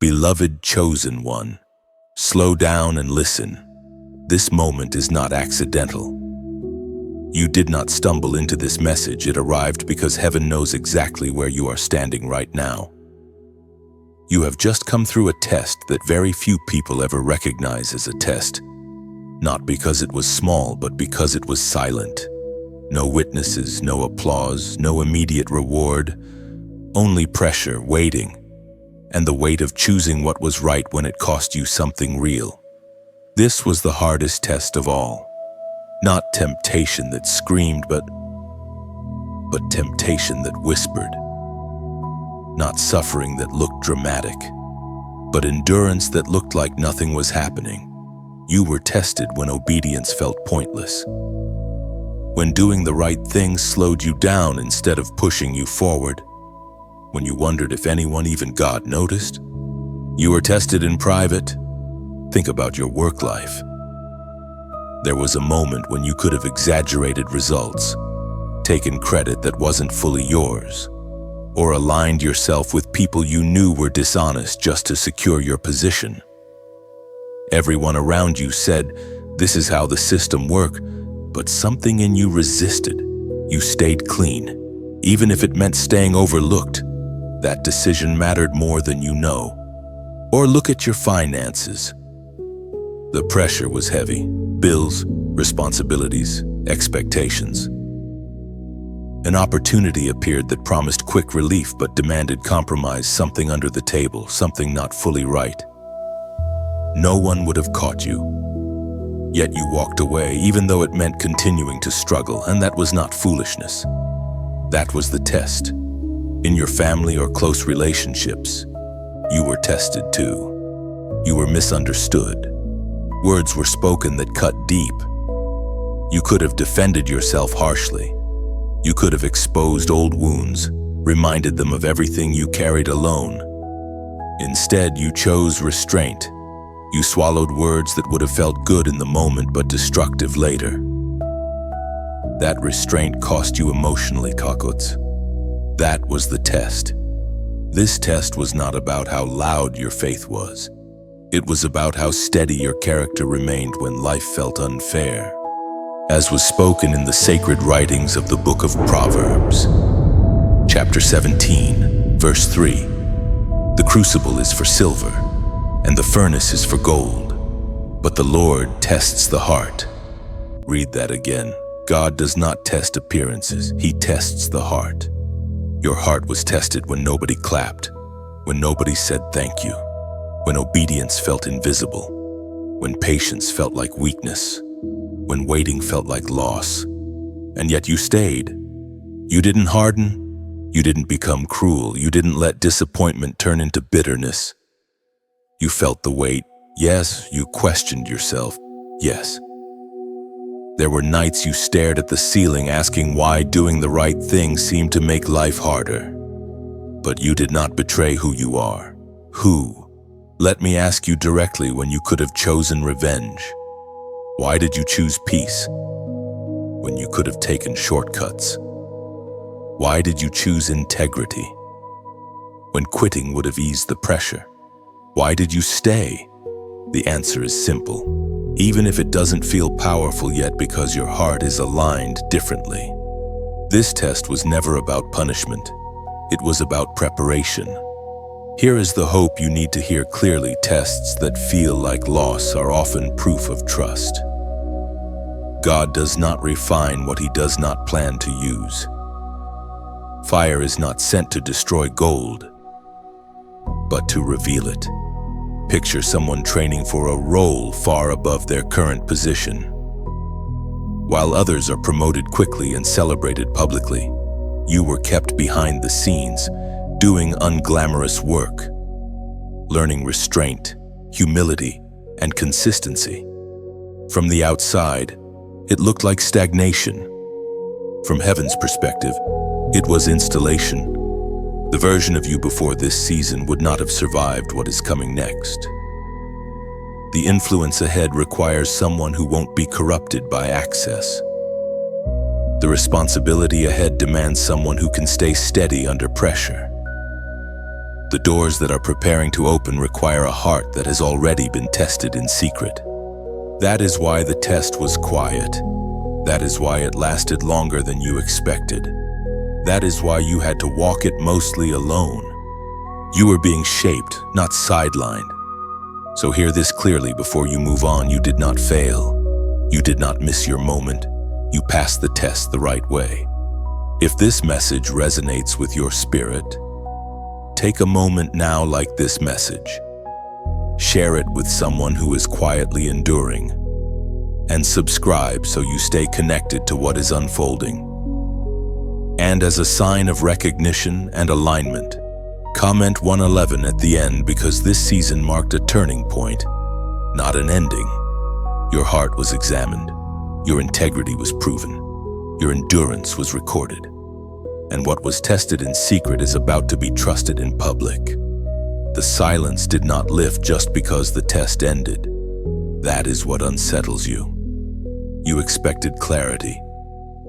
Beloved chosen one, slow down and listen. This moment is not accidental. You did not stumble into this message. It arrived because heaven knows exactly where you are standing right now. You have just come through a test that very few people ever recognize as a test. Not because it was small, but because it was silent. No witnesses, no applause, no immediate reward, only pressure, waiting, and the weight of choosing what was right when it cost you something real. This was the hardest test of all. Not temptation that screamed, but temptation that whispered. Not suffering that looked dramatic, but endurance that looked like nothing was happening. You were tested when obedience felt pointless. When doing the right thing slowed you down instead of pushing you forward. When you wondered if anyone, even God, noticed. You were tested in private. Think about your work life. There was a moment when you could have exaggerated results, taken credit that wasn't fully yours, or aligned yourself with people you knew were dishonest just to secure your position. Everyone around you said, "This is how the system works," but something in you resisted. You stayed clean, even if it meant staying overlooked. That decision mattered more than you know. Or look at your finances. The pressure was heavy. Bills, responsibilities, expectations. An opportunity appeared that promised quick relief but demanded compromise, something under the table, something not fully right. No one would have caught you. Yet you walked away, even though it meant continuing to struggle, and that was not foolishness. That was the test. In your family or close relationships, you were tested too. You were misunderstood. Words were spoken that cut deep. You could have defended yourself harshly. You could have exposed old wounds, reminded them of everything you carried alone. Instead, you chose restraint. You swallowed words that would have felt good in the moment but destructive later. That restraint cost you emotionally, Kakuts. That was the test. This test was not about how loud your faith was. It was about how steady your character remained when life felt unfair. As was spoken in the sacred writings of the book of Proverbs, chapter 17, verse 3, "The crucible is for silver, and the furnace is for gold, but the Lord tests the heart." Read that again. God does not test appearances, He tests the heart. Your heart was tested when nobody clapped, when nobody said thank you, when obedience felt invisible, when patience felt like weakness, when waiting felt like loss. And yet you stayed. You didn't harden, you didn't become cruel, you didn't let disappointment turn into bitterness. You felt the weight, yes, you questioned yourself, yes. There were nights you stared at the ceiling asking why doing the right thing seemed to make life harder. But you did not betray who you are. Who? Let me ask you directly, when you could have chosen revenge. Why did you choose peace when you could have taken shortcuts? Why did you choose integrity when quitting would have eased the pressure? Why did you stay? The answer is simple. Even if it doesn't feel powerful yet, because your heart is aligned differently. This test was never about punishment. It was about preparation. Here is the hope you need to hear clearly. Tests that feel like loss are often proof of trust. God does not refine what He does not plan to use. Fire is not sent to destroy gold, but to reveal it. Picture someone training for a role far above their current position. While others are promoted quickly and celebrated publicly, you were kept behind the scenes, doing unglamorous work, learning restraint, humility, and consistency. From the outside, it looked like stagnation. From heaven's perspective, it was installation. The version of you before this season would not have survived what is coming next. The influence ahead requires someone who won't be corrupted by access. The responsibility ahead demands someone who can stay steady under pressure. The doors that are preparing to open require a heart that has already been tested in secret. That is why the test was quiet. That is why it lasted longer than you expected. That is why you had to walk it mostly alone. You were being shaped, not sidelined. So hear this clearly before you move on. You did not fail. You did not miss your moment. You passed the test the right way. If this message resonates with your spirit, take a moment now like this message. Share it with someone who is quietly enduring, and subscribe so you stay connected to what is unfolding. And as a sign of recognition and alignment, comment 111 at the end, because this season marked a turning point, not an ending. Your heart was examined, your integrity was proven, your endurance was recorded, and what was tested in secret is about to be trusted in public. The silence did not lift just because the test ended. That is what unsettles you. You expected clarity,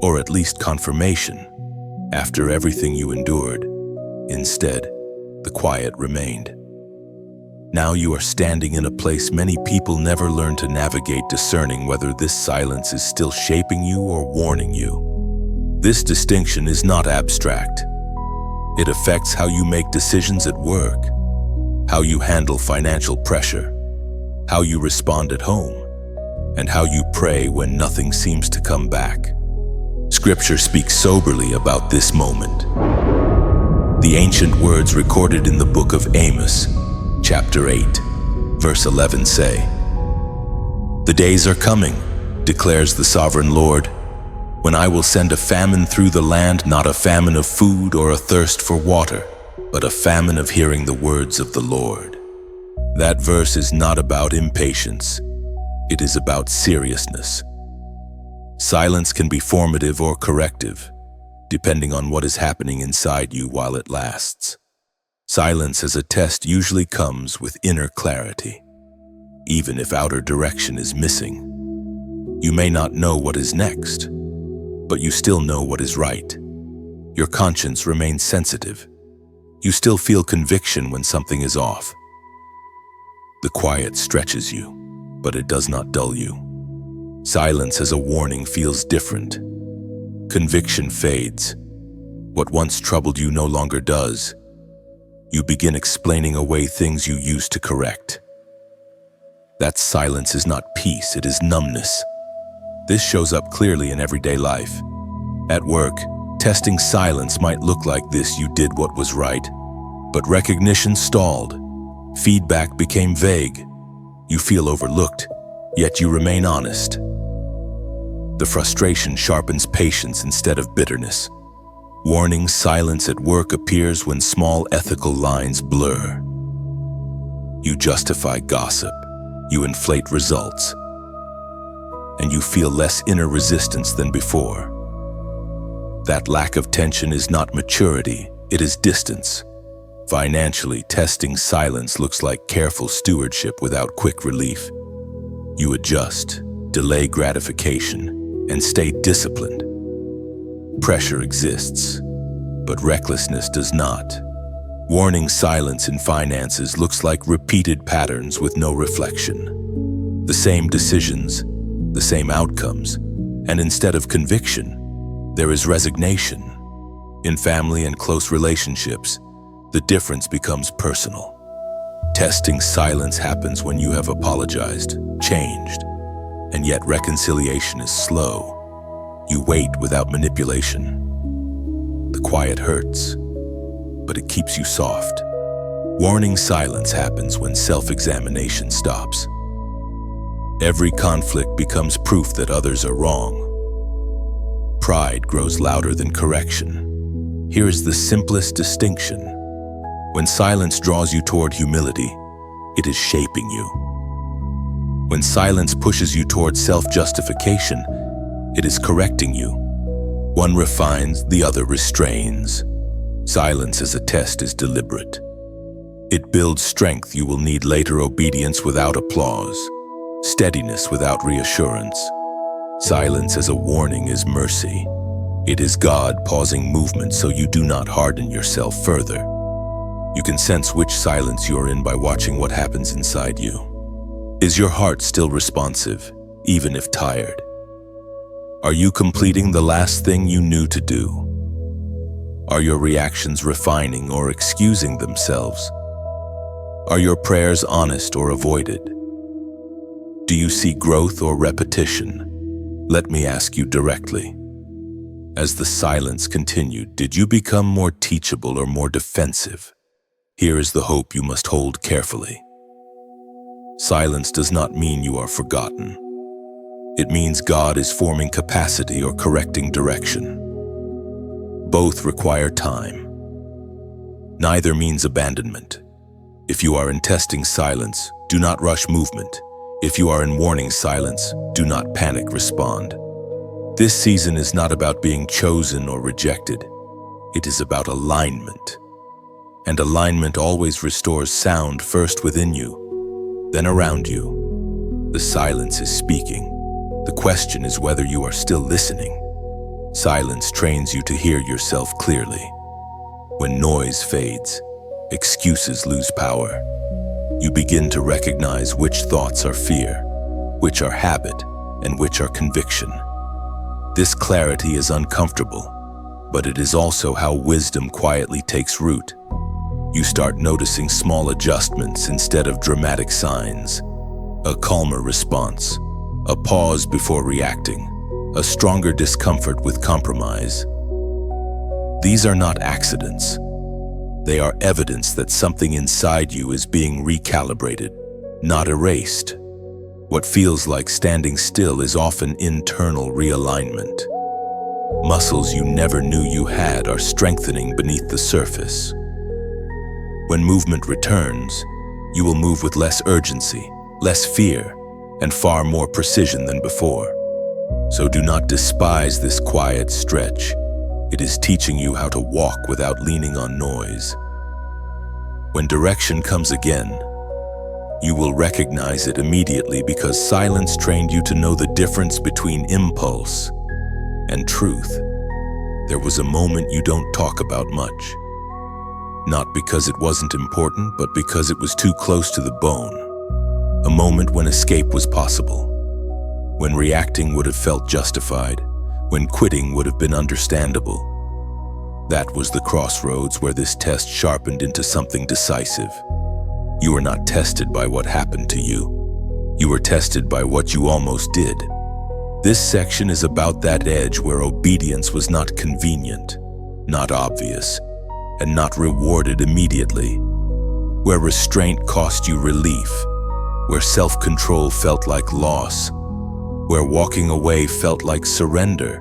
or at least confirmation, after everything you endured. Instead, the quiet remained. Now you are standing in a place many people never learn to navigate, discerning whether this silence is still shaping you or warning you. This distinction is not abstract. It affects how you make decisions at work, how you handle financial pressure, how you respond at home, and how you pray when nothing seems to come back. Scripture speaks soberly about this moment. The ancient words recorded in the book of Amos, chapter 8, verse 11 say, "The days are coming, declares the sovereign Lord, when I will send a famine through the land, not a famine of food or a thirst for water, but a famine of hearing the words of the Lord." That verse is not about impatience. It is about seriousness. Silence can be formative or corrective, depending on what is happening inside you while it lasts. Silence as a test usually comes with inner clarity. Even if outer direction is missing, you may not know what is next, but you still know what is right. Your conscience remains sensitive. You still feel conviction when something is off. The quiet stretches you, but it does not dull you. Silence as a warning feels different. Conviction fades. What once troubled you no longer does. You begin explaining away things you used to correct. That silence is not peace, it is numbness. This shows up clearly in everyday life. At work, testing silence might look like this: you did what was right, but recognition stalled. Feedback became vague. You feel overlooked, yet you remain honest. The frustration sharpens patience instead of bitterness. Warning silence at work appears when small ethical lines blur. You justify gossip, you inflate results, and you feel less inner resistance than before. That lack of tension is not maturity, it is distance. Financially, testing silence looks like careful stewardship without quick relief. You adjust, delay gratification, and stay disciplined. Pressure exists, but recklessness does not. Warning silence in finances looks like repeated patterns with no reflection. The same decisions, the same outcomes, and instead of conviction, there is resignation. In family and close relationships, the difference becomes personal. Testing silence happens when you have apologized, changed, and yet reconciliation is slow. You wait without manipulation. The quiet hurts, but it keeps you soft. Warning silence happens when self-examination stops. Every conflict becomes proof that others are wrong. Pride grows louder than correction. Here is the simplest distinction. When silence draws you toward humility, it is shaping you. When silence pushes you toward self-justification, it is correcting you. One refines, the other restrains. Silence as a test is deliberate. It builds strength you will need later: obedience without applause, steadiness without reassurance. Silence as a warning is mercy. It is God pausing movement so you do not harden yourself further. You can sense which silence you're in by watching what happens inside you. Is your heart still responsive, even if tired? Are you completing the last thing you knew to do? Are your reactions refining or excusing themselves? Are your prayers honest or avoided? Do you see growth or repetition? Let me ask you directly. As the silence continued, did you become more teachable or more defensive? Here is the hope you must hold carefully. Silence does not mean you are forgotten. It means God is forming capacity or correcting direction. Both require time. Neither means abandonment. If you are in testing silence, do not rush movement. If you are in warning silence, do not panic respond. This season is not about being chosen or rejected. It is about alignment. And alignment always restores sound first within you, then around you. The silence is speaking. The question is whether you are still listening. Silence trains you to hear yourself clearly. When noise fades, excuses lose power. You begin to recognize which thoughts are fear, which are habit, and which are conviction. This clarity is uncomfortable, but it is also how wisdom quietly takes root. You start noticing small adjustments instead of dramatic signs. A calmer response, a pause before reacting, a stronger discomfort with compromise. These are not accidents. They are evidence that something inside you is being recalibrated, not erased. What feels like standing still is often internal realignment. Muscles you never knew you had are strengthening beneath the surface. When movement returns, you will move with less urgency, less fear, and far more precision than before. So do not despise this quiet stretch. It is teaching you how to walk without leaning on noise. When direction comes again, you will recognize it immediately because silence trained you to know the difference between impulse and truth. There was a moment you don't talk about much. Not because it wasn't important, but because it was too close to the bone. A moment when escape was possible, when reacting would have felt justified, when quitting would have been understandable. That was the crossroads where this test sharpened into something decisive. You were not tested by what happened to you. You were tested by what you almost did. This section is about that edge where obedience was not convenient, not obvious, and not rewarded immediately. Where restraint cost you relief, where self-control felt like loss, where walking away felt like surrender,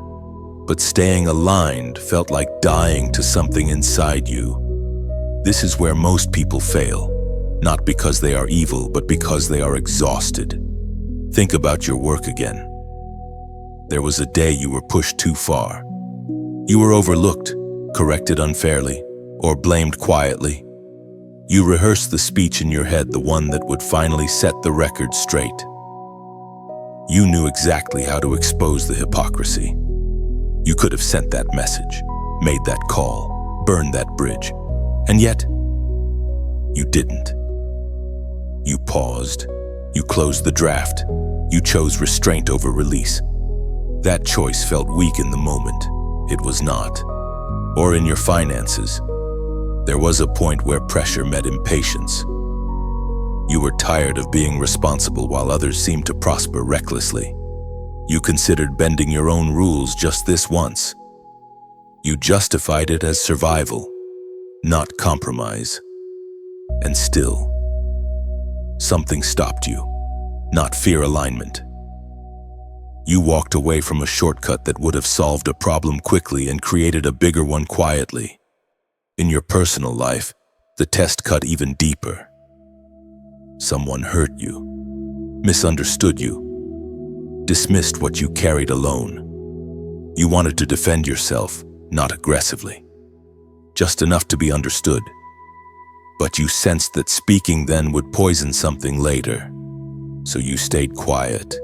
but staying aligned felt like dying to something inside you. This is where most people fail. Not because they are evil, but because they are exhausted. Think about your work again. There was a day you were pushed too far. You were overlooked, corrected unfairly, or blamed quietly. You rehearsed the speech in your head, the one that would finally set the record straight. You knew exactly how to expose the hypocrisy. You could have sent that message, made that call, burned that bridge, and yet, you didn't. You paused. You closed the draft. You chose restraint over release. That choice felt weak in the moment. It was not. Or in your finances. There was a point where pressure met impatience. You were tired of being responsible while others seemed to prosper recklessly. You considered bending your own rules just this once. You justified it as survival, not compromise. And still, something stopped you, not fear alignment. You walked away from a shortcut that would have solved a problem quickly and created a bigger one quietly. In your personal life, the test cut even deeper. Someone hurt you, misunderstood you, dismissed what you carried alone. You wanted to defend yourself, not aggressively, just enough to be understood. But you sensed that speaking then would poison something later. So you stayed quiet.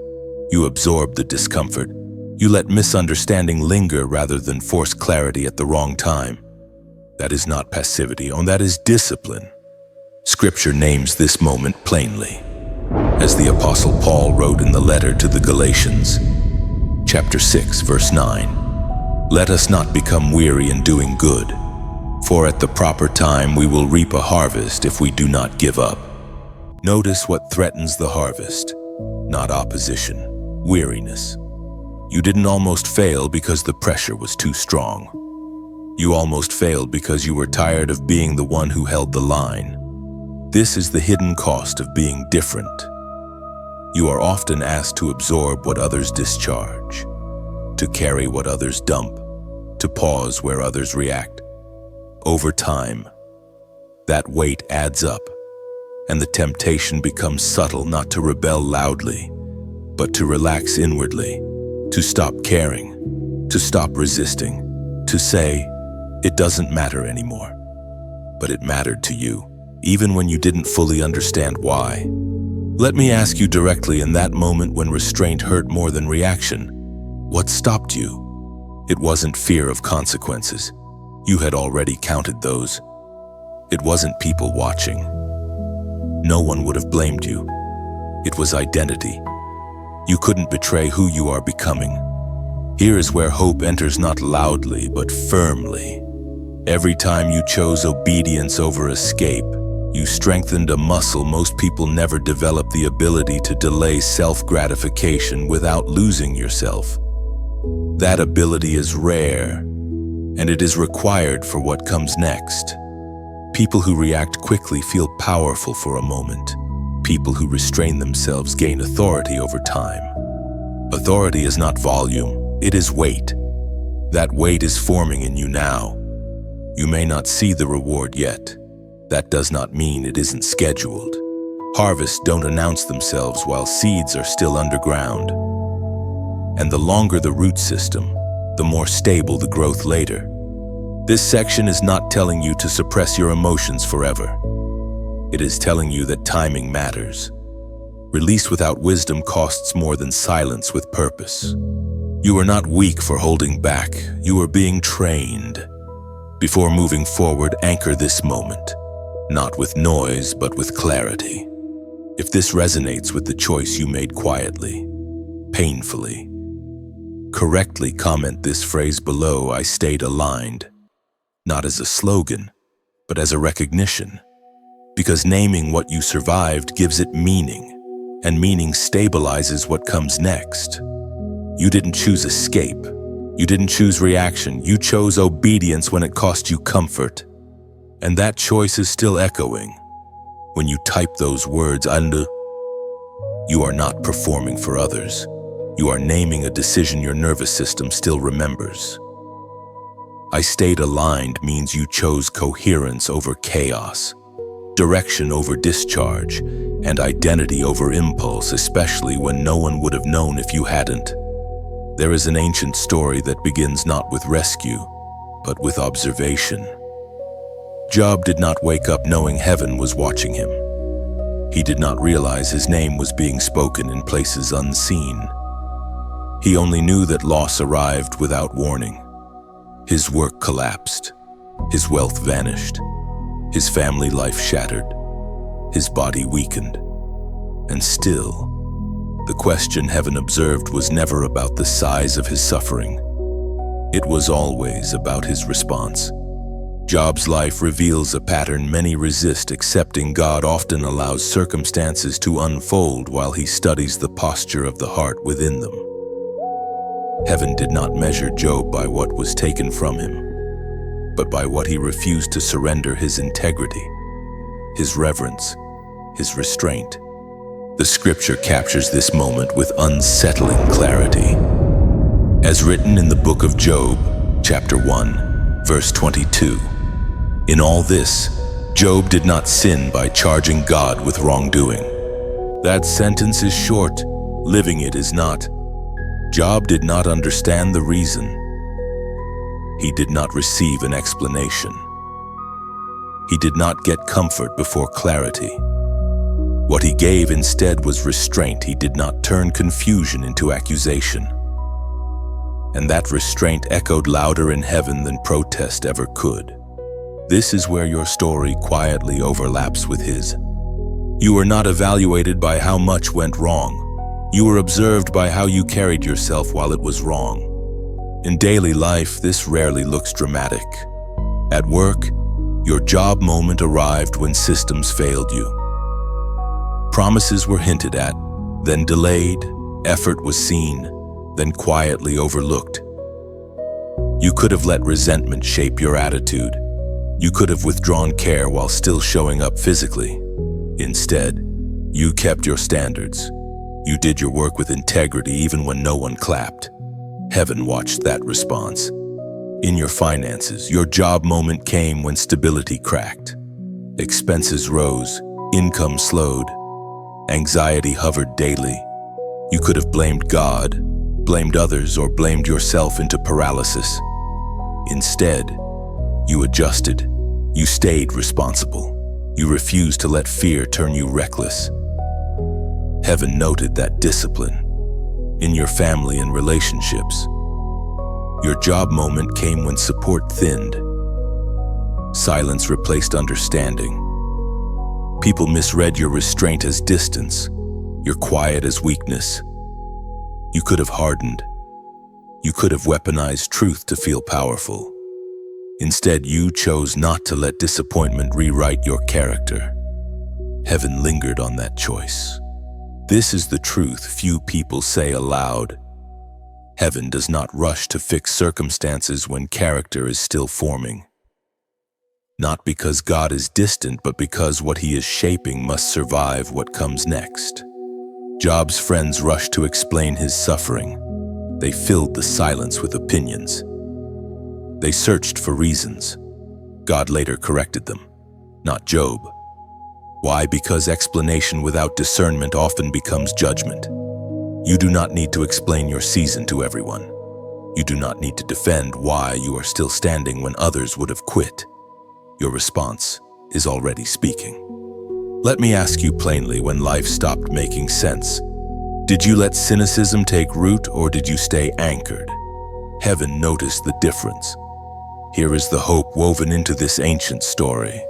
You absorbed the discomfort. You let misunderstanding linger rather than force clarity at the wrong time. That is not passivity, that is discipline. Scripture names this moment plainly. As the Apostle Paul wrote in the letter to the Galatians, chapter 6, verse 9, "Let us not become weary in doing good, for at the proper time we will reap a harvest if we do not give up." Notice what threatens the harvest, not opposition, weariness. You didn't almost fail because the pressure was too strong. You almost failed because you were tired of being the one who held the line. This is the hidden cost of being different. You are often asked to absorb what others discharge, to carry what others dump, to pause where others react. Over time, that weight adds up, and the temptation becomes subtle, not to rebel loudly, but to relax inwardly, to stop caring, to stop resisting, to say, "It doesn't matter anymore." But it mattered to you, even when you didn't fully understand why. Let me ask you directly, in that moment when restraint hurt more than reaction, what stopped you? It wasn't fear of consequences. You had already counted those. It wasn't people watching. No one would have blamed you. It was identity. You couldn't betray who you are becoming. Here is where hope enters, not loudly, but firmly. Every time you chose obedience over escape, you strengthened a muscle most people never develop: the ability to delay self-gratification without losing yourself. That ability is rare, and it is required for what comes next. People who react quickly feel powerful for a moment. People who restrain themselves gain authority over time. Authority is not volume, it is weight. That weight is forming in you now. You may not see the reward yet. That does not mean it isn't scheduled. Harvests don't announce themselves while seeds are still underground. And the longer the root system, the more stable the growth later. This section is not telling you to suppress your emotions forever. It is telling you that timing matters. Release without wisdom costs more than silence with purpose. You are not weak for holding back. You are being trained. Before moving forward, anchor this moment. Not with noise, but with clarity. If this resonates with the choice you made quietly, painfully, correctly comment this phrase below: "I stayed aligned." Not as a slogan, but as a recognition. Because naming what you survived gives it meaning, and meaning stabilizes what comes next. You didn't choose escape. You didn't choose reaction. You chose obedience when it cost you comfort. And that choice is still echoing. When you type those words, "and," you are not performing for others. You are naming a decision your nervous system still remembers. I stayed aligned means you chose coherence over chaos, direction over discharge, and identity over impulse, especially when no one would have known if you hadn't. There is an ancient story that begins not with rescue, but with observation. Job did not wake up knowing heaven was watching him. He did not realize his name was being spoken in places unseen. He only knew that loss arrived without warning. His work collapsed. His wealth vanished. His family life shattered. His body weakened. And still, the question heaven observed was never about the size of his suffering. It was always about his response. Job's life reveals a pattern many resist accepting. God often allows circumstances to unfold while he studies the posture of the heart within them. Heaven did not measure Job by what was taken from him, but by what he refused to surrender: his integrity, his reverence, his restraint. The scripture captures this moment with unsettling clarity. As written in the book of Job, chapter 1, verse 22, "In all this, Job did not sin by charging God with wrongdoing." That sentence is short, living it is not. Job did not understand the reason. He did not receive an explanation. He did not get comfort before clarity. What he gave instead was restraint. He did not turn confusion into accusation. And that restraint echoed louder in heaven than protest ever could. This is where your story quietly overlaps with his. You were not evaluated by how much went wrong. You were observed by how you carried yourself while it was wrong. In daily life, this rarely looks dramatic. At work, your job moment arrived when systems failed you. Promises were hinted at, then delayed, effort was seen, then quietly overlooked. You could have let resentment shape your attitude. You could have withdrawn care while still showing up physically. Instead, you kept your standards. You did your work with integrity even when no one clapped. Heaven watched that response. In your finances, your job moment came when stability cracked. Expenses rose, income slowed, anxiety hovered daily. You could have blamed God, blamed others, or blamed yourself into paralysis. Instead, you adjusted. You stayed responsible. You refused to let fear turn you reckless. Heaven noted that discipline. In your family and relationships, your job moment came when support thinned. Silence replaced understanding. People misread your restraint as distance, your quiet as weakness. You could have hardened. You could have weaponized truth to feel powerful. Instead, you chose not to let disappointment rewrite your character. Heaven lingered on that choice. This is the truth few people say aloud. Heaven does not rush to fix circumstances when character is still forming. Not because God is distant, but because what he is shaping must survive what comes next. Job's friends rushed to explain his suffering. They filled the silence with opinions. They searched for reasons. God later corrected them, not Job. Why? Because explanation without discernment often becomes judgment. You do not need to explain your season to everyone. You do not need to defend why you are still standing when others would have quit. Your response is already speaking. Let me ask you plainly, when life stopped making sense, did you let cynicism take root, or did you stay anchored? Heaven noticed the difference. Here is the hope woven into this ancient story.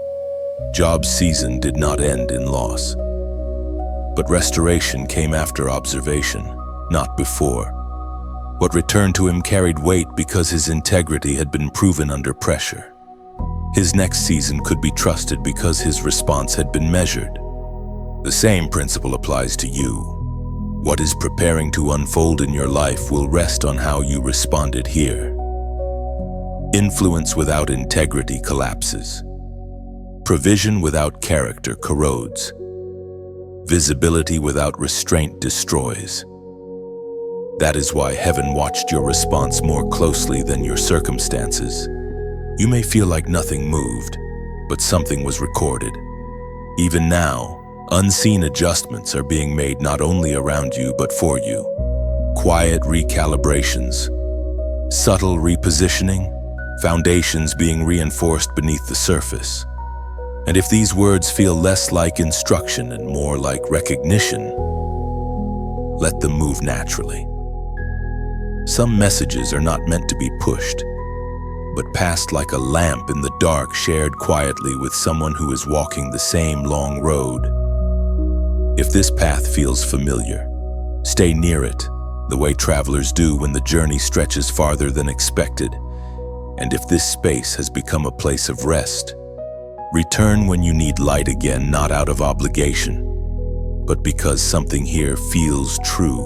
Job's season did not end in loss. But restoration came after observation, not before. What returned to him carried weight because his integrity had been proven under pressure. His next season could be trusted because his response had been measured. The same principle applies to you. What is preparing to unfold in your life will rest on how you responded here. Influence without integrity collapses. Provision without character corrodes. Visibility without restraint destroys. That is why heaven watched your response more closely than your circumstances. You may feel like nothing moved, but something was recorded. Even now, unseen adjustments are being made not only around you but for you. Quiet recalibrations, subtle repositioning, foundations being reinforced beneath the surface. And if these words feel less like instruction and more like recognition, let them move naturally. Some messages are not meant to be pushed, but passed like a lamp in the dark, shared quietly with someone who is walking the same long road. If this path feels familiar, stay near it, the way travelers do when the journey stretches farther than expected. And if this space has become a place of rest, return when you need light again, not out of obligation, but because something here feels true.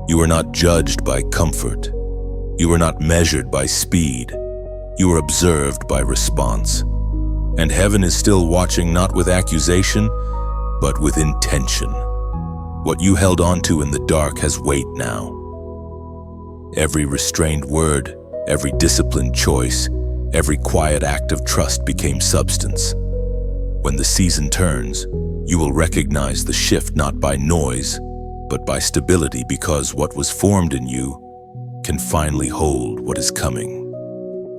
You are not judged by comfort. You are not measured by speed. You are observed by response. And heaven is still watching, not with accusation, but with intention. What you held on to in the dark has weight now. Every restrained word, every disciplined choice, every quiet act of trust became substance. When the season turns, you will recognize the shift not by noise, but by stability, because what was formed in you can finally hold what is coming.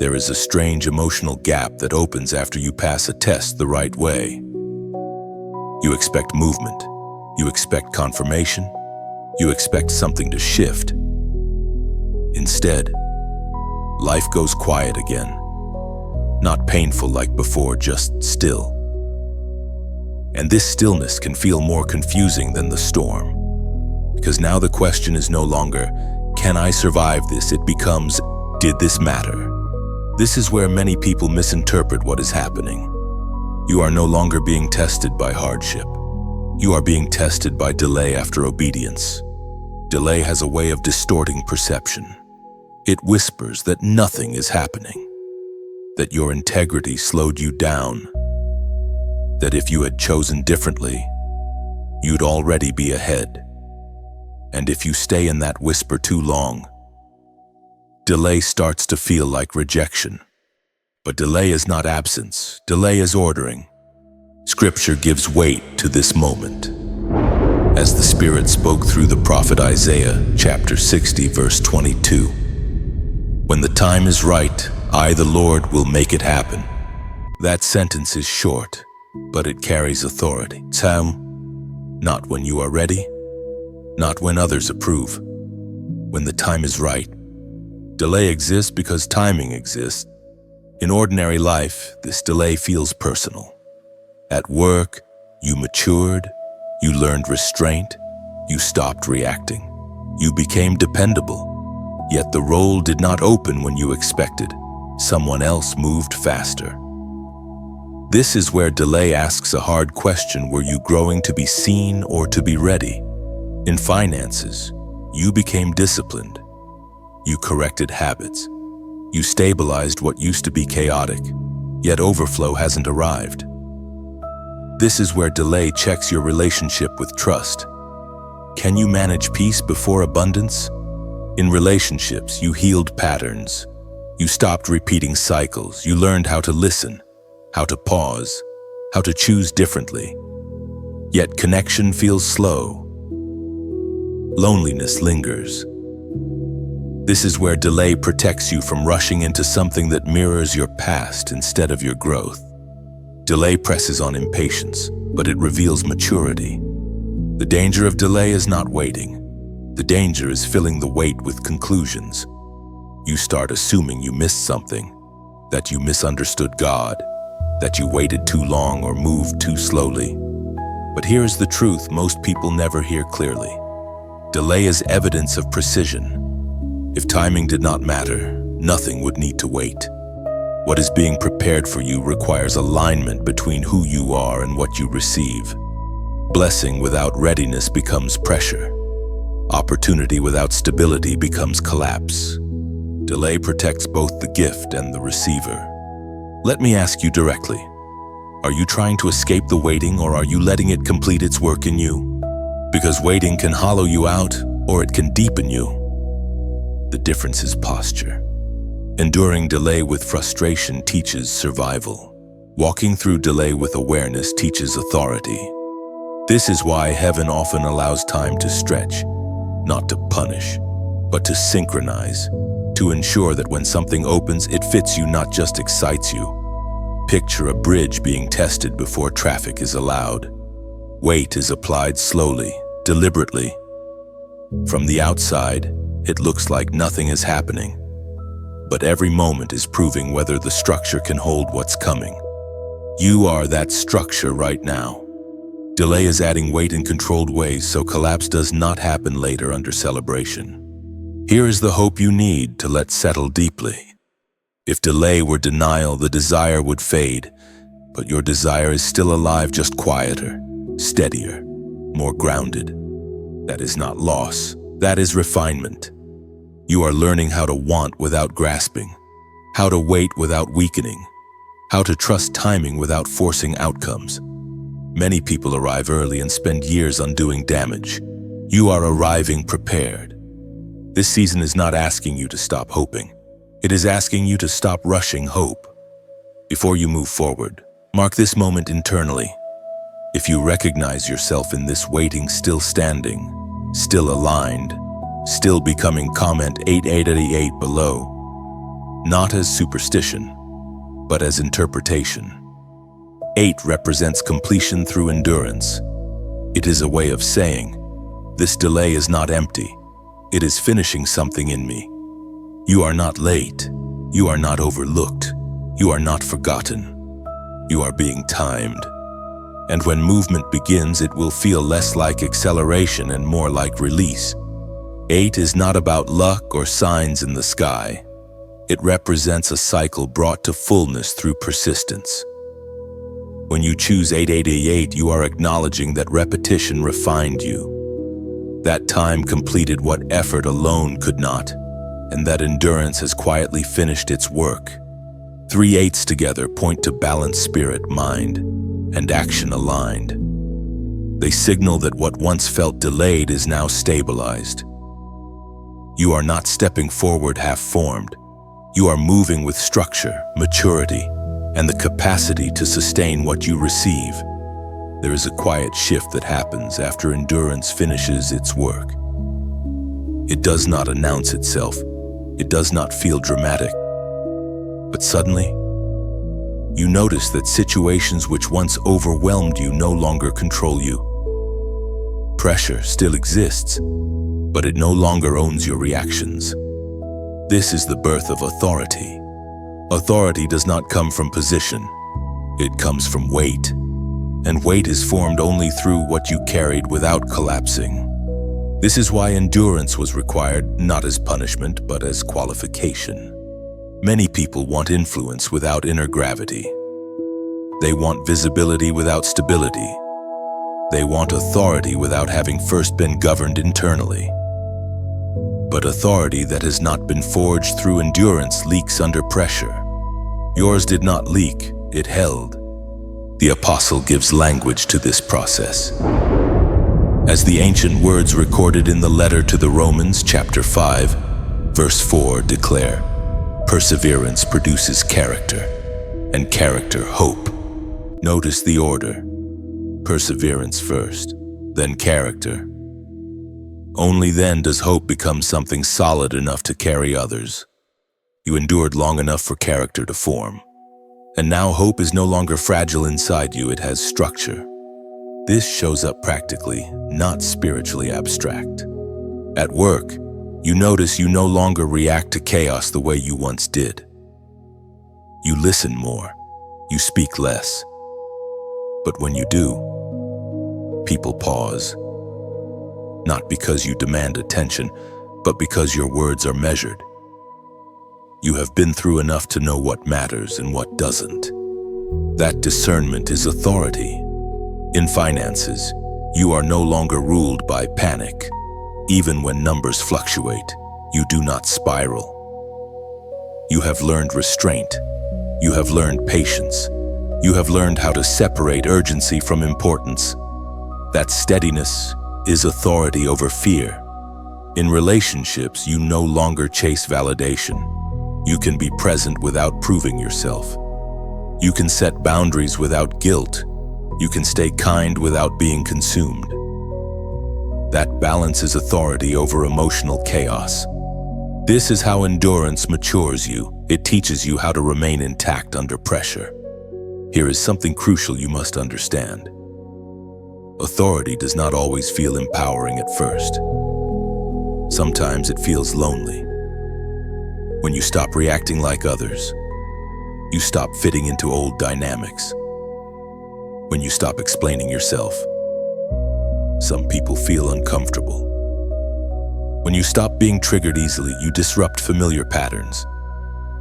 There is a strange emotional gap that opens after you pass a test the right way. You expect movement, you expect confirmation, you expect something to shift. Instead, life goes quiet again. Not painful like before, just still. And this stillness can feel more confusing than the storm. Because now the question is no longer, can I survive this? It becomes, did this matter? This is where many people misinterpret what is happening. You are no longer being tested by hardship. You are being tested by delay after obedience. Delay has a way of distorting perception. It whispers that nothing is happening, that your integrity slowed you down, that if you had chosen differently, you'd already be ahead. And if you stay in that whisper too long, delay starts to feel like rejection. But delay is not absence. Delay is ordering. Scripture gives weight to this moment. As the Spirit spoke through the prophet Isaiah, chapter 60, verse 22, "When the time is right, I, the Lord, will make it happen." That sentence is short, but it carries authority. Not when you are ready, not when others approve. When the time is right. Delay exists because timing exists. In ordinary life, this delay feels personal. At work, you matured, you learned restraint, you stopped reacting, you became dependable. Yet the role did not open when you expected. Someone else moved faster. This is where delay asks a hard question: were you growing to be seen or to be ready? In finances, you became disciplined. You corrected habits. You stabilized what used to be chaotic, yet overflow hasn't arrived. This is where delay checks your relationship with trust. Can you manage peace before abundance? In relationships, you healed patterns. You stopped repeating cycles. You learned how to listen, how to pause, how to choose differently. Yet connection feels slow. Loneliness lingers. This is where delay protects you from rushing into something that mirrors your past instead of your growth. Delay presses on impatience, but it reveals maturity. The danger of delay is not waiting. The danger is filling the wait with conclusions. You start assuming you missed something, that you misunderstood God, that you waited too long or moved too slowly. But here's the truth most people never hear clearly. Delay is evidence of precision. If timing did not matter, nothing would need to wait. What is being prepared for you requires alignment between who you are and what you receive. Blessing without readiness becomes pressure. Opportunity without stability becomes collapse. Delay protects both the gift and the receiver. Let me ask you directly. Are you trying to escape the waiting, or are you letting it complete its work in you? Because waiting can hollow you out, or it can deepen you. The difference is posture. Enduring delay with frustration teaches survival. Walking through delay with awareness teaches authority. This is why heaven often allows time to stretch, not to punish, but to synchronize, to ensure that when something opens, it fits you, not just excites you. Picture a bridge being tested before traffic is allowed. Weight is applied slowly, deliberately. From the outside, it looks like nothing is happening, but every moment is proving whether the structure can hold what's coming. You are that structure right now. Delay is adding weight in controlled ways so collapse does not happen later under celebration. Here is the hope you need to let settle deeply. If delay were denial, the desire would fade, but your desire is still alive, just quieter, steadier, more grounded. That is not loss, that is refinement. You are learning how to want without grasping, how to wait without weakening, how to trust timing without forcing outcomes. Many people arrive early and spend years undoing damage. You are arriving prepared. This season is not asking you to stop hoping. It is asking you to stop rushing hope. Before you move forward, mark this moment internally. If you recognize yourself in this waiting, still standing, still aligned, still becoming, comment 8888 below. Not as superstition, but as interpretation. 8 represents completion through endurance. It is a way of saying, this delay is not empty. It is finishing something in me. You are not late. You are not overlooked. You are not forgotten. You are being timed. And when movement begins, it will feel less like acceleration and more like release. 8 is not about luck or signs in the sky. It represents a cycle brought to fullness through persistence. When you choose 888, you are acknowledging that repetition refined you. That time completed what effort alone could not, and that endurance has quietly finished its work. 3 8s together point to balanced spirit, mind, and action aligned. They signal that what once felt delayed is now stabilized. You are not stepping forward half-formed. You are moving with structure, maturity, and the capacity to sustain what you receive. There is a quiet shift that happens after endurance finishes its work. It does not announce itself. It does not feel dramatic. But suddenly, you notice that situations which once overwhelmed you no longer control you. Pressure still exists, but it no longer owns your reactions. This is the birth of authority. Authority does not come from position. It comes from weight. And weight is formed only through what you carried without collapsing. This is why endurance was required, not as punishment, but as qualification. Many people want influence without inner gravity. They want visibility without stability. They want authority without having first been governed internally. But authority that has not been forged through endurance leaks under pressure. Yours did not leak, it held. The apostle gives language to this process. As the ancient words recorded in the letter to the Romans, chapter 5, verse 4 declare, perseverance produces character, and character hope. Notice the order. Perseverance first, then character. Only then does hope become something solid enough to carry others. You endured long enough for character to form. And now hope is no longer fragile inside you, it has structure. This shows up practically, not spiritually abstract. At work, you notice you no longer react to chaos the way you once did. You listen more, you speak less. But when you do, people pause. Not because you demand attention, but because your words are measured. You have been through enough to know what matters and what doesn't. That discernment is authority. In finances, you are no longer ruled by panic. Even when numbers fluctuate, you do not spiral. You have learned restraint. You have learned patience. You have learned how to separate urgency from importance. That steadiness is authority over fear. In relationships, you no longer chase validation. You can be present without proving yourself. You can set boundaries without guilt. You can stay kind without being consumed. That balance is authority over emotional chaos. This is how endurance matures you. It teaches you how to remain intact under pressure. Here is something crucial you must understand. Authority does not always feel empowering at first. Sometimes it feels lonely. When you stop reacting like others, you stop fitting into old dynamics. When you stop explaining yourself, some people feel uncomfortable. When you stop being triggered easily, you disrupt familiar patterns.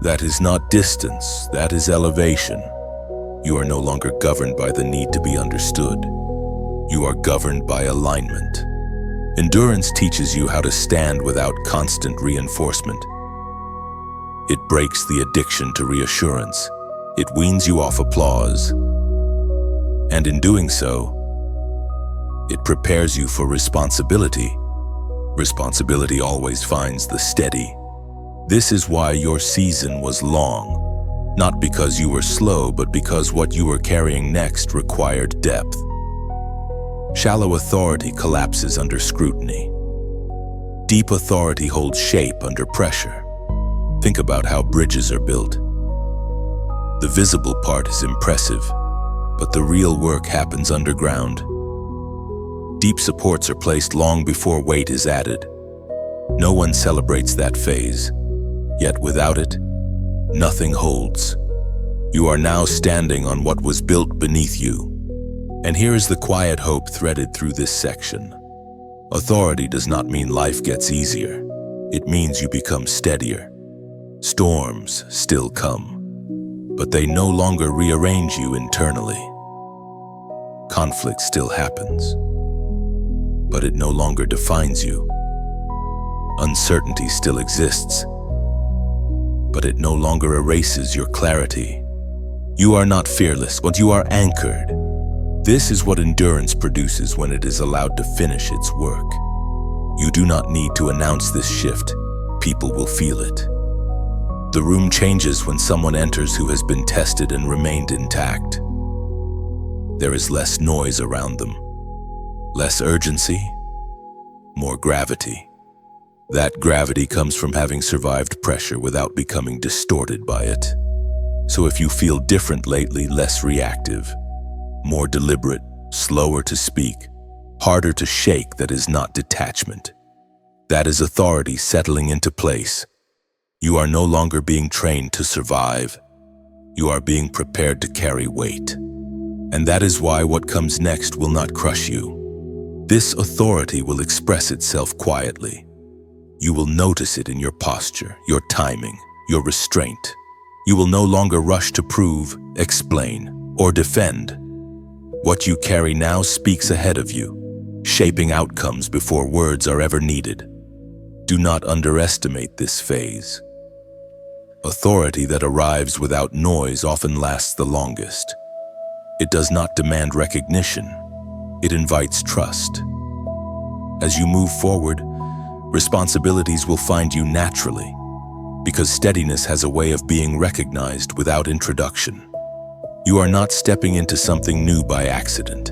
That is not distance, that is elevation. You are no longer governed by the need to be understood. You are governed by alignment. Endurance teaches you how to stand without constant reinforcement. It breaks the addiction to reassurance. It weans you off applause. And in doing so, it prepares you for responsibility. Responsibility always finds the steady. This is why your season was long. Not because you were slow, but because what you were carrying next required depth. Shallow authority collapses under scrutiny. Deep authority holds shape under pressure. Think about how bridges are built. The visible part is impressive, but the real work happens underground. Deep supports are placed long before weight is added. No one celebrates that phase, yet without it, nothing holds. You are now standing on what was built beneath you. And here is the quiet hope threaded through this section. Authority does not mean life gets easier. It means you become steadier. Storms still come, but they no longer rearrange you internally. Conflict still happens, but it no longer defines you. Uncertainty still exists, but it no longer erases your clarity. You are not fearless, but you are anchored. This is what endurance produces when it is allowed to finish its work. You do not need to announce this shift. People will feel it. The room changes when someone enters who has been tested and remained intact. There is less noise around them, less urgency, more gravity. That gravity comes from having survived pressure without becoming distorted by it. So if you feel different lately, less reactive, more deliberate, slower to speak, harder to shake, that is not detachment. That is authority settling into place. You are no longer being trained to survive. You are being prepared to carry weight. And that is why what comes next will not crush you. This authority will express itself quietly. You will notice it in your posture, your timing, your restraint. You will no longer rush to prove, explain, or defend. What you carry now speaks ahead of you, shaping outcomes before words are ever needed. Do not underestimate this phase. Authority that arrives without noise often lasts the longest. It does not demand recognition. It invites trust. As you move forward, responsibilities will find you naturally, because steadiness has a way of being recognized without introduction. You are not stepping into something new by accident.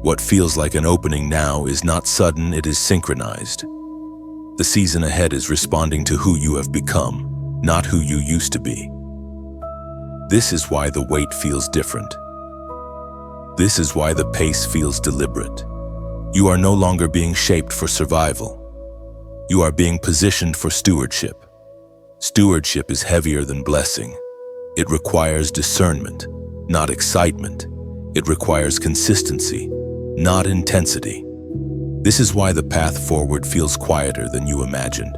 What feels like an opening now is not sudden, it is synchronized. The season ahead is responding to who you have become, not who you used to be. This is why the weight feels different. This is why the pace feels deliberate. You are no longer being shaped for survival. You are being positioned for stewardship. Stewardship is heavier than blessing. It requires discernment, not excitement. It requires consistency, not intensity. This is why the path forward feels quieter than you imagined.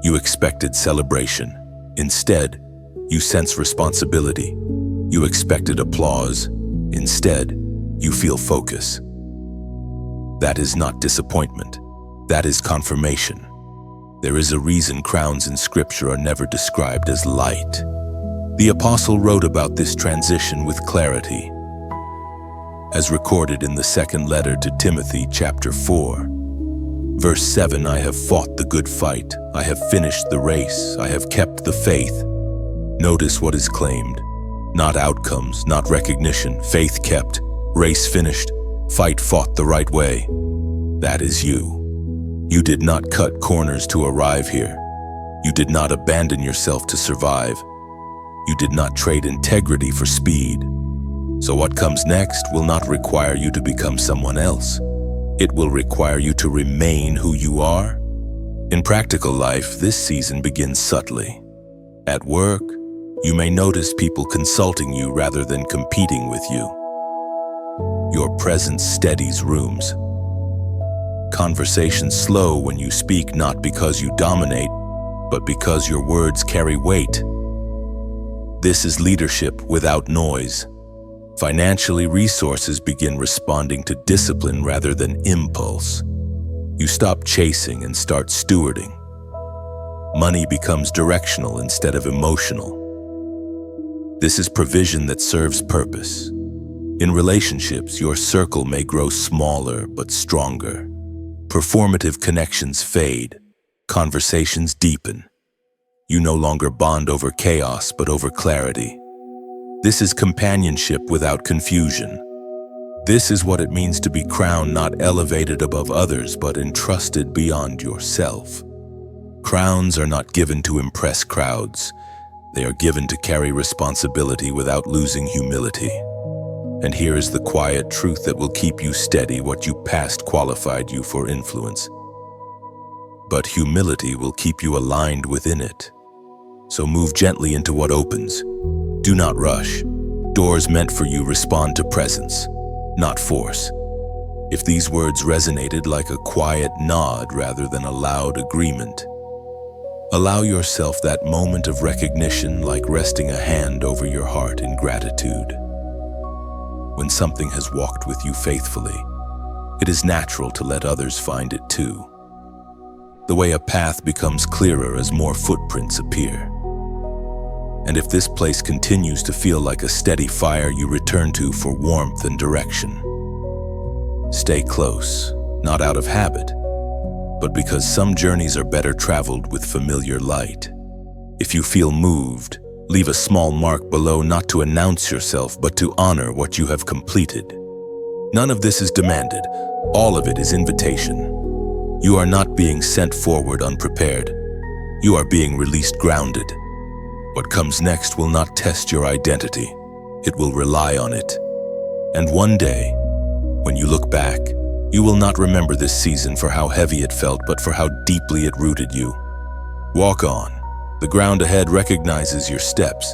You expected celebration. Instead, you sense responsibility. You expected applause. Instead, you feel focus. That is not disappointment. That is confirmation. There is a reason crowns in Scripture are never described as light. The apostle wrote about this transition with clarity. As recorded in the second letter to Timothy, chapter 4, verse 7, I have fought the good fight. I have finished the race. I have kept the faith. Notice what is claimed. Not outcomes, not recognition. Faith kept, race finished, fight fought the right way. That is you. You did not cut corners to arrive here. You did not abandon yourself to survive. You did not trade integrity for speed. So what comes next will not require you to become someone else. It will require you to remain who you are. In practical life, this season begins subtly. At work, you may notice people consulting you rather than competing with you. Your presence steadies rooms. Conversations slow when you speak, not because you dominate, but because your words carry weight. This is leadership without noise. Financially, resources begin responding to discipline rather than impulse. You stop chasing and start stewarding. Money becomes directional instead of emotional. This is provision that serves purpose. In relationships, your circle may grow smaller but stronger. Performative connections fade. Conversations deepen. You no longer bond over chaos but over clarity. This is companionship without confusion. This is what it means to be crowned, not elevated above others, but entrusted beyond yourself. Crowns are not given to impress crowds. They are given to carry responsibility without losing humility. And here is the quiet truth that will keep you steady. What you past qualified you for influence, but humility will keep you aligned within it. So move gently into what opens. Do not rush. Doors meant for you respond to presence, not force. If these words resonated like a quiet nod rather than a loud agreement, allow yourself that moment of recognition, like resting a hand over your heart in gratitude. When something has walked with you faithfully, it is natural to let others find it too. The way a path becomes clearer as more footprints appear. And if this place continues to feel like a steady fire you return to for warmth and direction, stay close, not out of habit, but because some journeys are better traveled with familiar light. If you feel moved, leave a small mark below, not to announce yourself, but to honor what you have completed. None of this is demanded. All of it is invitation. You are not being sent forward unprepared. You are being released grounded. What comes next will not test your identity. It will rely on it. And one day, when you look back, you will not remember this season for how heavy it felt, but for how deeply it rooted you. Walk on. The ground ahead recognizes your steps.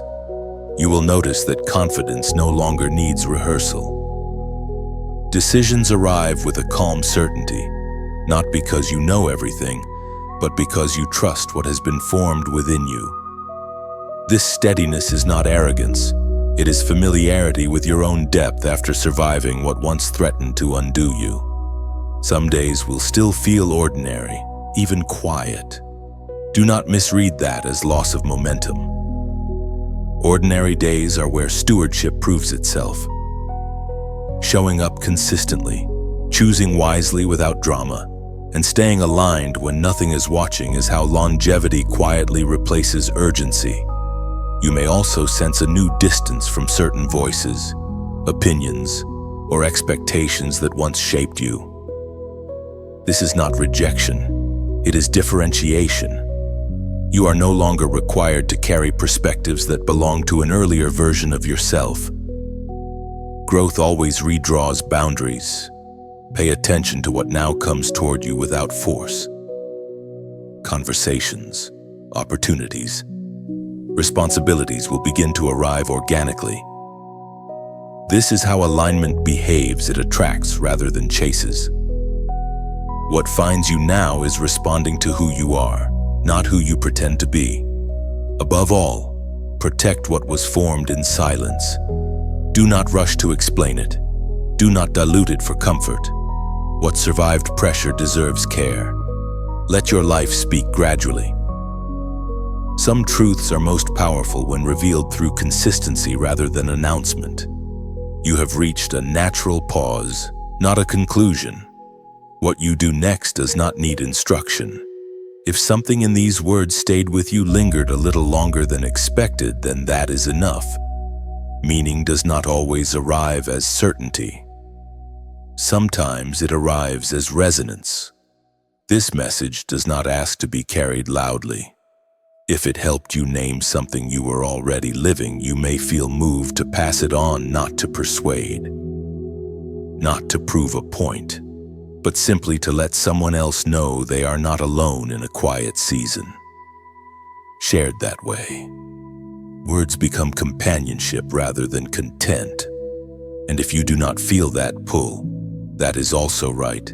You will notice that confidence no longer needs rehearsal. Decisions arrive with a calm certainty, not because you know everything, but because you trust what has been formed within you. This steadiness is not arrogance. It is familiarity with your own depth after surviving what once threatened to undo you. Some days will still feel ordinary, even quiet. Do not misread that as loss of momentum. Ordinary days are where stewardship proves itself. Showing up consistently, choosing wisely without drama, and staying aligned when nothing is watching is how longevity quietly replaces urgency. You may also sense a new distance from certain voices, opinions, or expectations that once shaped you. This is not rejection, it is differentiation. You are no longer required to carry perspectives that belong to an earlier version of yourself. Growth always redraws boundaries. Pay attention to what now comes toward you without force. Conversations, opportunities, responsibilities will begin to arrive organically. This is how alignment behaves. It attracts rather than chases. What finds you now is responding to who you are, not who you pretend to be. Above all, protect what was formed in silence. Do not rush to explain it. Do not dilute it for comfort. What survived pressure deserves care. Let your life speak gradually. Some truths are most powerful when revealed through consistency rather than announcement. You have reached a natural pause, not a conclusion. What you do next does not need instruction. If something in these words stayed with you, lingered a little longer than expected, then that is enough. Meaning does not always arrive as certainty. Sometimes it arrives as resonance. This message does not ask to be carried loudly. If it helped you name something you were already living, you may feel moved to pass it on, not to persuade, not to prove a point, but simply to let someone else know they are not alone in a quiet season. Shared that way, words become companionship rather than content. And if you do not feel that pull, that is also right.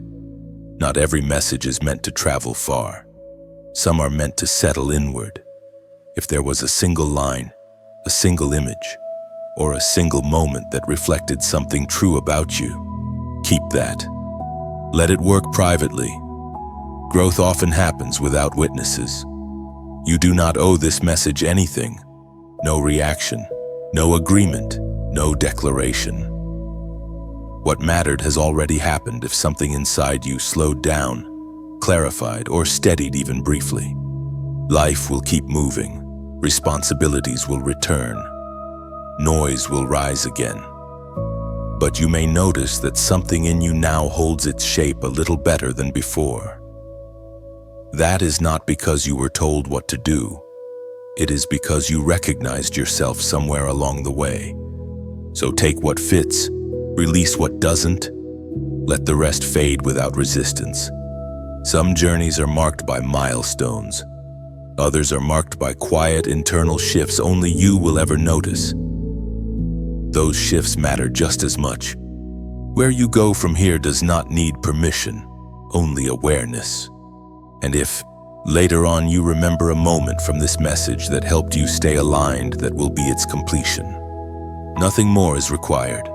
Not every message is meant to travel far. Some are meant to settle inward. If there was a single line, a single image, or a single moment that reflected something true about you, keep that. Let it work privately. Growth often happens without witnesses. You do not owe this message anything. No reaction, no agreement, no declaration. What mattered has already happened. If something inside you slowed down, clarified, or steadied even briefly, life will keep moving. Responsibilities will return. Noise will rise again. But you may notice that something in you now holds its shape a little better than before. That is not because you were told what to do. It is because you recognized yourself somewhere along the way. So take what fits, release what doesn't, let the rest fade without resistance. Some journeys are marked by milestones. Others are marked by quiet internal shifts only you will ever notice. Those shifts matter just as much. Where you go from here does not need permission, only awareness. And if later on you remember a moment from this message that helped you stay aligned, that will be its completion. Nothing more is required.